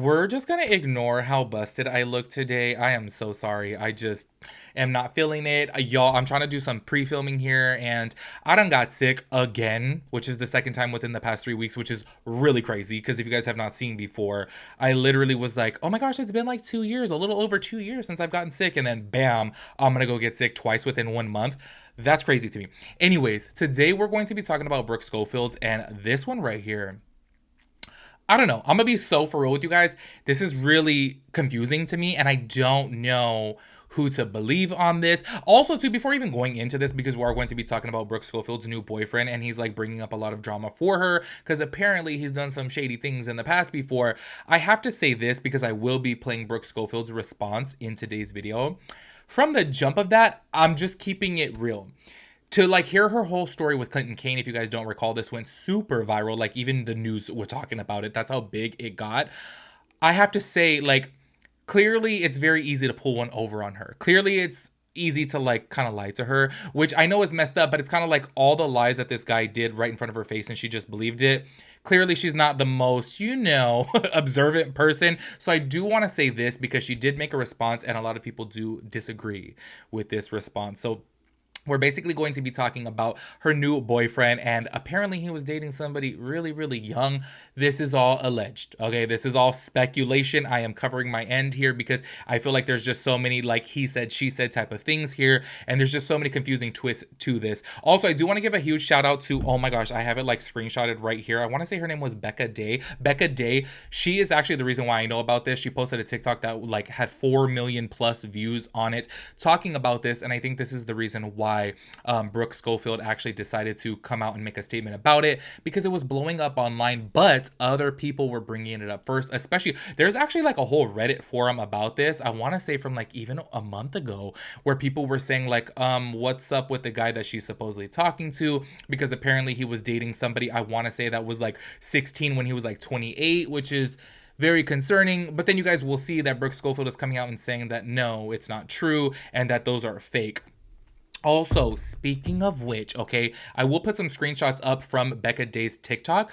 We're just gonna ignore how busted I look today. I am so sorry. I just am not feeling it. Y'all, I'm trying to do some pre-filming here and I done got sick again, which is the second time within the past 3 weeks, which is really crazy because if you guys have not seen before, I literally was like, oh my gosh, it's been like 2 years, a little over 2 years since I've gotten sick. And then bam, I'm gonna go get sick twice within 1 month. That's crazy to me. Anyways, today we're going to be talking about Brooke Schofield and this one right here. I don't know. I'm gonna be so for real with you guys. This is really confusing to me, and I don't know who to believe on this. Also, too, before even going into this, because we are going to be talking about Brooke Schofield's new boyfriend, and he's like bringing up a lot of drama for her because apparently he's done some shady things in the past before. I have to say this because I will be playing Brooke Schofield's response in today's video. From the jump of that, I'm just keeping it real to like hear her whole story with Clinton Kane. If you guys don't recall, this went super viral. Like even the news were talking about it. That's how big it got. I have to say, like, clearly it's very easy to pull one over on her. Clearly it's easy to like kind of lie to her, which I know is messed up, but it's kind of like all the lies that this guy did right in front of her face and she just believed it. Clearly she's not the most, observant person. So I do want to say this because she did make a response and a lot of people do disagree with this response. So we're basically going to be talking about her new boyfriend, and apparently he was dating somebody really, really young. This is all alleged, okay? This is all speculation. I am covering my end here because I feel like there's just so many like he said, she said type of things here, and there's just so many confusing twists to this. Also, I do want to give a huge shout out to, oh my gosh, I have it like screenshotted right here. I want to say her name was Becca Day. Becca Day, she is actually the reason why I know about this. She posted a TikTok that like had 4 million plus views on it talking about this, and I think this is the reason why Brooke Schofield actually decided to come out and make a statement about it because it was blowing up online, but other people were bringing it up first. Especially, there's actually like a whole Reddit forum about this. I want to say from like even a month ago, where people were saying like, what's up with the guy that she's supposedly talking to? Because apparently he was dating somebody. I want to say that was like 16 when he was like 28, which is very concerning. But then you guys will see that Brooke Schofield is coming out and saying that no, it's not true and that those are fake. Also, speaking of which, okay, I will put some screenshots up from Becca Day's TikTok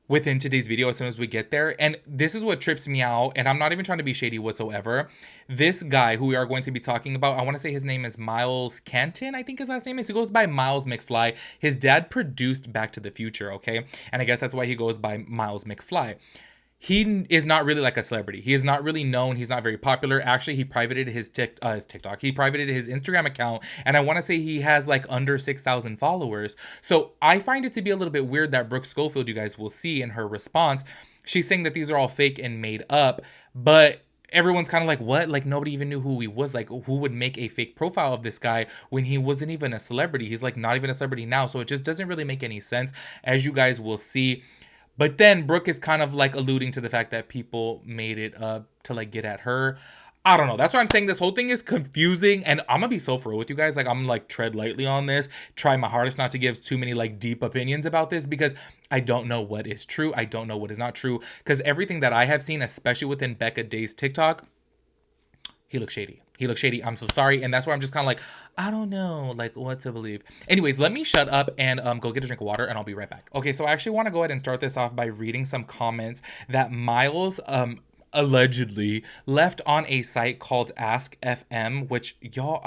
within today's video as soon as we get there. And this is what trips me out, and I'm not even trying to be shady whatsoever. This guy who we are going to be talking about, I want to say his name is Miles Canton, I think his last name is. He goes by Miles McFly. His dad produced Back to the Future, okay? And I guess that's why he goes by Miles McFly. He is not really like a celebrity. He is not really known. He's not very popular. Actually, he privated his TikTok. He privated his Instagram account, and I want to say he has like under 6,000 followers. So I find it to be a little bit weird that Brooke Schofield, you guys will see in her response, she's saying that these are all fake and made up, but everyone's kind of like, what? Like nobody even knew who he was. Like who would make a fake profile of this guy when he wasn't even a celebrity? He's like not even a celebrity now. So it just doesn't really make any sense, as you guys will see. But then Brooke is kind of like alluding to the fact that people made it up to like get at her. I don't know. That's why I'm saying this whole thing is confusing, and I'm gonna be so for real with you guys. Like I'm like tread lightly on this, try my hardest not to give too many like deep opinions about this because I don't know what is true. I don't know what is not true because everything that I have seen, especially within Becca Day's TikTok, he looks shady. He looks shady. I'm so sorry. And that's why I'm just kind of like, I don't know, like what to believe. Anyways, let me shut up and go get a drink of water and I'll be right back. Okay, so I actually want to go ahead and start this off by reading some comments that Miles allegedly left on a site called Ask FM, which y'all,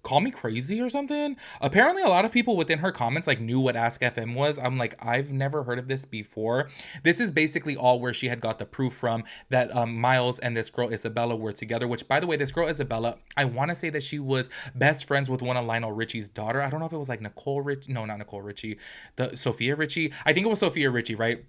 call me crazy or something. Apparently a lot of people within her comments like knew what Ask FM was. I'm like, I've never heard of this before. This is basically all where she had got the proof from that Miles and this girl Isabella were together, which by the way, this girl Isabella, I want to say that she was best friends with one of Lionel Richie's daughter. I don't know if it was like Nicole Richie. No, not Nicole Richie. The Sophia Richie. I think it was Sophia Richie, right?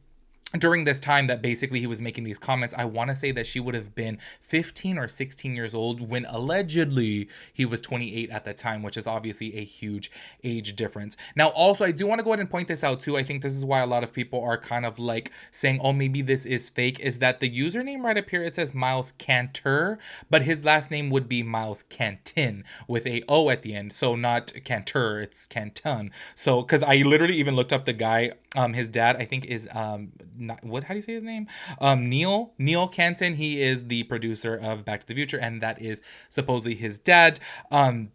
During this time that basically he was making these comments, I want to say that she would have been 15 or 16 years old when allegedly he was 28 at the time, which is obviously a huge age difference. Now, also, I do want to go ahead and point this out too. I think this is why a lot of people are kind of like saying, oh, maybe this is fake, is that the username right up here, it says Miles Cantor, but his last name would be Miles Canton with a O at the end. So not Cantor, it's Canton. So, because I literally even looked up the guy, his dad, I think is, how do you say his name? Neil Canton. He is the producer of Back to the Future, and that is supposedly his dad. So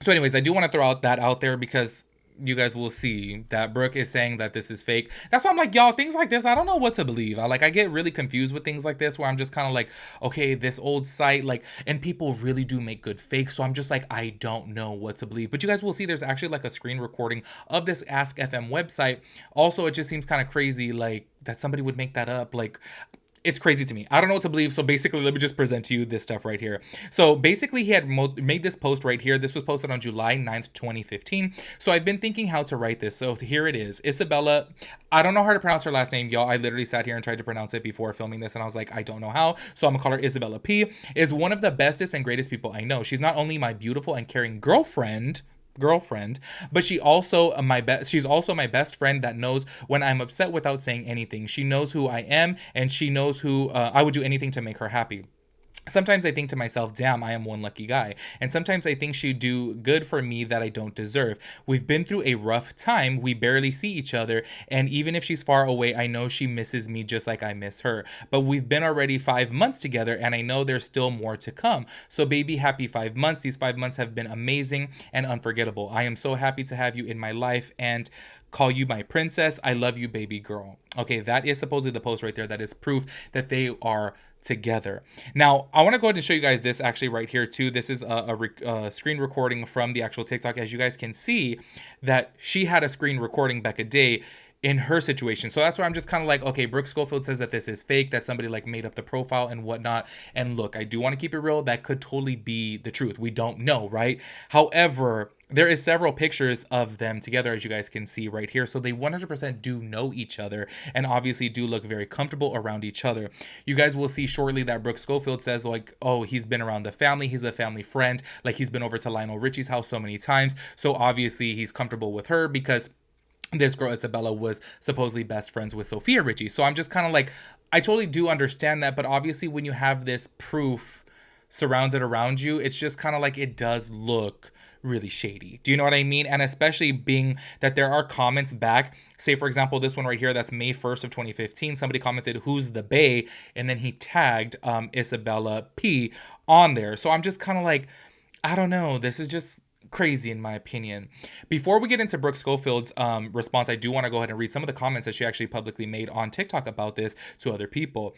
anyways, I do want to throw out that out there because you guys will see that Brooke is saying that this is fake. That's why I'm like, y'all, things like this, I don't know what to believe. I get really confused with things like this where I'm just kind of like, okay, this old site, like, and people really do make good fakes. So I'm just like, I don't know what to believe. But you guys will see there's actually like a screen recording of this Ask FM website. Also, it just seems kind of crazy, like, that somebody would make that up. Like, it's crazy to me. I don't know what to believe. So basically, let me just present to you this stuff right here. So basically, he had made this post right here. This was posted on July 9th, 2015. So I've been thinking how to write this. So here it is. Isabella, I don't know how to pronounce her last name, y'all. I literally sat here and tried to pronounce it before filming this, and I was like, I don't know how. So I'm gonna call her Isabella P. Is one of the bestest and greatest people I know. She's not only my beautiful and caring girlfriend, but she's also my best friend that knows when I'm upset without saying anything. She knows who I am, and she knows who I would do anything to make her happy. Sometimes I think to myself, damn, I am one lucky guy. And sometimes I think she'd do good for me that I don't deserve. We've been through a rough time. We barely see each other. And even if she's far away, I know she misses me just like I miss her. But we've been already 5 months together, and I know there's still more to come. So baby, happy 5 months. These 5 months have been amazing and unforgettable. I am so happy to have you in my life and call you my princess. I love you, baby girl. Okay, that is supposedly the post right there. That is proof that they are together. Now, I want to go ahead and show you guys this actually right here too. This is a screen recording from the actual TikTok. As you guys can see that she had a screen recording back a day in her situation. So that's where I'm just kind of like, okay, Brooke Schofield says that this is fake, that somebody like made up the profile and whatnot. And look, I do want to keep it real. That could totally be the truth. We don't know, right? However, there is several pictures of them together, as you guys can see right here. So they 100% do know each other and obviously do look very comfortable around each other. You guys will see shortly that Brooke Schofield says like, oh, he's been around the family. He's a family friend. Like he's been over to Lionel Richie's house so many times. So obviously he's comfortable with her because this girl Isabella was supposedly best friends with Sophia Richie. So I'm just kind of like, I totally do understand that. But obviously when you have this proof surrounded around you, it's just kind of like it does look really shady. Do you know what I mean? And especially being that there are comments back. Say, for example, this one right here, that's May 1st of 2015. Somebody commented, who's the bae? And then he tagged Isabella P on there. So I'm just kind of like, I don't know. This is just crazy in my opinion. Before we get into Brooke Schofield's response, I do want to go ahead and read some of the comments that she actually publicly made on TikTok about this to other people.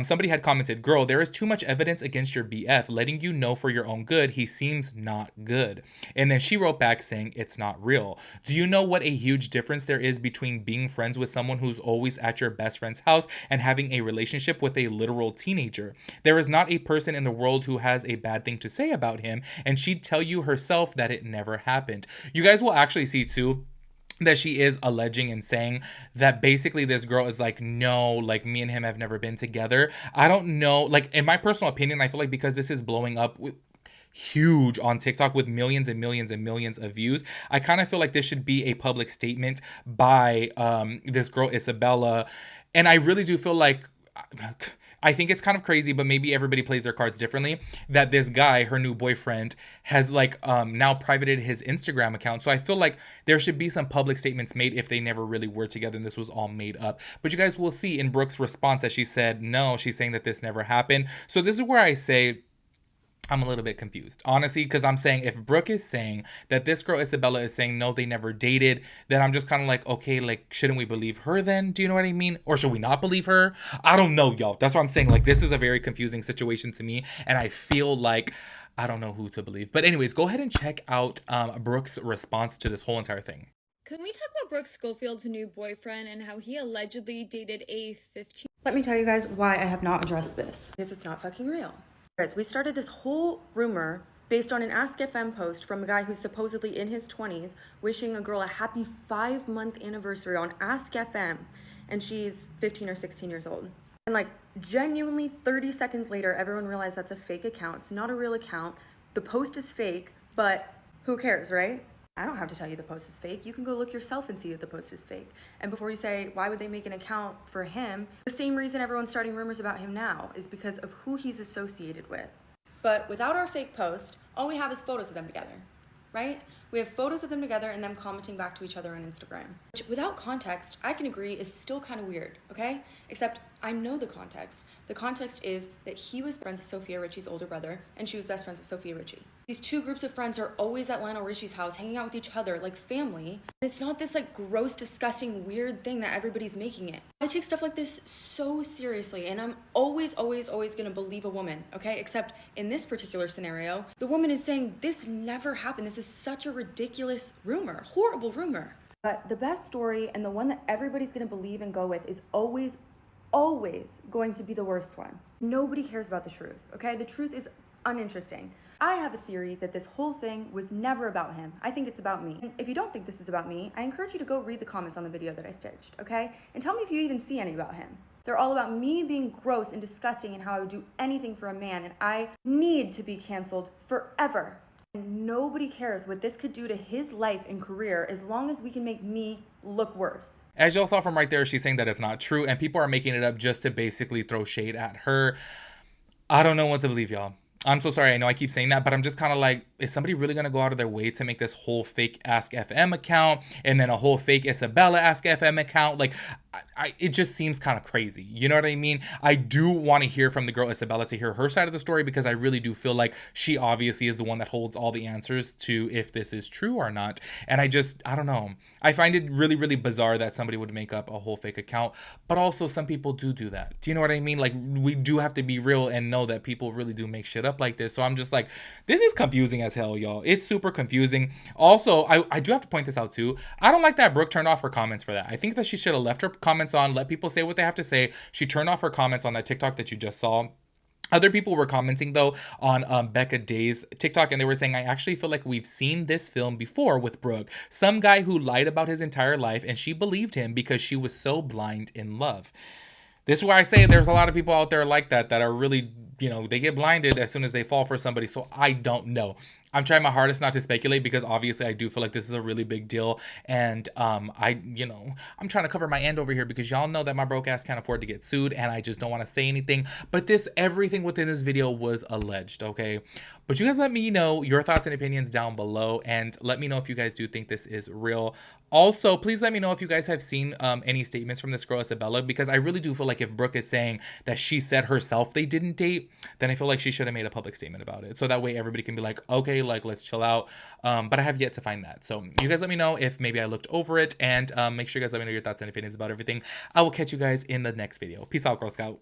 Somebody had commented, girl, there is too much evidence against your BF, letting you know for your own good, he seems not good. And then she wrote back saying, it's not real. Do you know what a huge difference there is between being friends with someone who's always at your best friend's house and having a relationship with a literal teenager? There is not a person in the world who has a bad thing to say about him, and she'd tell you herself that it never happened. You guys will actually see too that she is alleging and saying that basically this girl is like, no, like me and him have never been together. I don't know, like in my personal opinion, I feel like because this is blowing up huge on TikTok with millions and millions and millions of views, I kind of feel like this should be a public statement by this girl Isabella. And I really do feel like, I think it's kind of crazy, but maybe everybody plays their cards differently, that this guy, her new boyfriend, has like now privated his Instagram account. So I feel like there should be some public statements made if they never really were together and this was all made up. But you guys will see in Brooke's response that she said, no, she's saying that this never happened. So this is where I say, I'm a little bit confused, honestly, because I'm saying if Brooke is saying that this girl Isabella is saying, no, they never dated, then I'm just kind of like, okay, like, shouldn't we believe her then? Do you know what I mean? Or should we not believe her? I don't know, y'all. That's what I'm saying. Like, this is a very confusing situation to me. And I feel like I don't know who to believe. But anyways, go ahead and check out Brooke's response to this whole entire thing. Can we talk about Brooke Schofield's new boyfriend and how he allegedly dated a 15? Let me tell you guys why I have not addressed this. Because it's not fucking real. We started this whole rumor based on an Ask FM post from a guy who's supposedly in his 20s wishing a girl a happy 5-month anniversary on Ask FM, and she's 15 or 16 years old. And like genuinely 30 seconds later, everyone realized that's a fake account. It's not a real account. The post is fake, but who cares, right? I don't have to tell you the post is fake. You can go look yourself and see that the post is fake. And before you say, why would they make an account for him? The same reason everyone's starting rumors about him now is because of who he's associated with. But without our fake post, all we have is photos of them together, right? We have photos of them together and them commenting back to each other on Instagram. Which, without context, I can agree is still kind of weird, okay? Except I know the context. The context is that he was friends with Sophia Richie's older brother, and she was best friends with Sophia Richie. These two groups of friends are always at Lionel Richie's house, hanging out with each other like family. And it's not this like gross, disgusting, weird thing that everybody's making it. I take stuff like this so seriously, and I'm always gonna believe a woman, okay? Except in this particular scenario, the woman is saying this never happened. This is such a ridiculous rumor, horrible rumor. But the best story and the one that everybody's gonna believe and go with is always going to be the worst one. Nobody cares about the truth, okay? The truth is uninteresting. I have a theory that this whole thing was never about him. I think it's about me. And if you don't think this is about me, I encourage you to go read the comments on the video that I stitched, okay? And tell me if you even see any about him. They're all about me being gross and disgusting and how I would do anything for a man, and I need to be canceled forever. And nobody cares what this could do to his life and career as long as we can make me look worse. As y'all saw from right there, she's saying that it's not true, and people are making it up just to basically throw shade at her. I don't know what to believe, y'all. I'm so sorry. I know I keep saying that, but I'm just kind of like, is somebody really going to go out of their way to make this whole fake Ask FM account and then a whole fake Isabella Ask FM account? Like, it just seems kind of crazy. You know what I mean? I do want to hear from the girl Isabella, to hear her side of the story, because I really do feel like she obviously is the one that holds all the answers to if this is true or not. And I don't know. I find it really, really bizarre that somebody would make up a whole fake account, but also some people do that. Do you know what I mean? Like, we do have to be real and know that people really do make shit up like this. So I'm just like, this is confusing as hell, y'all. It's super confusing. Also, I do have to point this out too. I don't like that Brooke turned off her comments for that. I think that she should have left her comments on, let people say what they have to say. She turned off her comments on that TikTok that you just saw. Other people were commenting though on Becca Day's TikTok, and they were saying, I actually feel like we've seen this film before with Brooke. Some guy who lied about his entire life and she believed him because she was so blind in love. This is why I say there's a lot of people out there like that are really, you know, they get blinded as soon as they fall for somebody. So I don't know. I'm trying my hardest not to speculate, because obviously I do feel like this is a really big deal. And I'm trying to cover my end over here, because y'all know that my broke ass can't afford to get sued, and I just don't want to say anything. But everything within this video was alleged, okay? But you guys let me know your thoughts and opinions down below, and let me know if you guys do think this is real. Also, please let me know if you guys have seen any statements from this girl Isabella, because I really do feel like if Brooke is saying that she said herself they didn't date, then I feel like she should have made a public statement about it. So that way everybody can be like, okay, like, let's chill out. But I have yet to find that. So you guys let me know if maybe I looked over it, and make sure you guys let me know your thoughts and opinions about everything. I will catch you guys in the next video. Peace out, Girl Scout.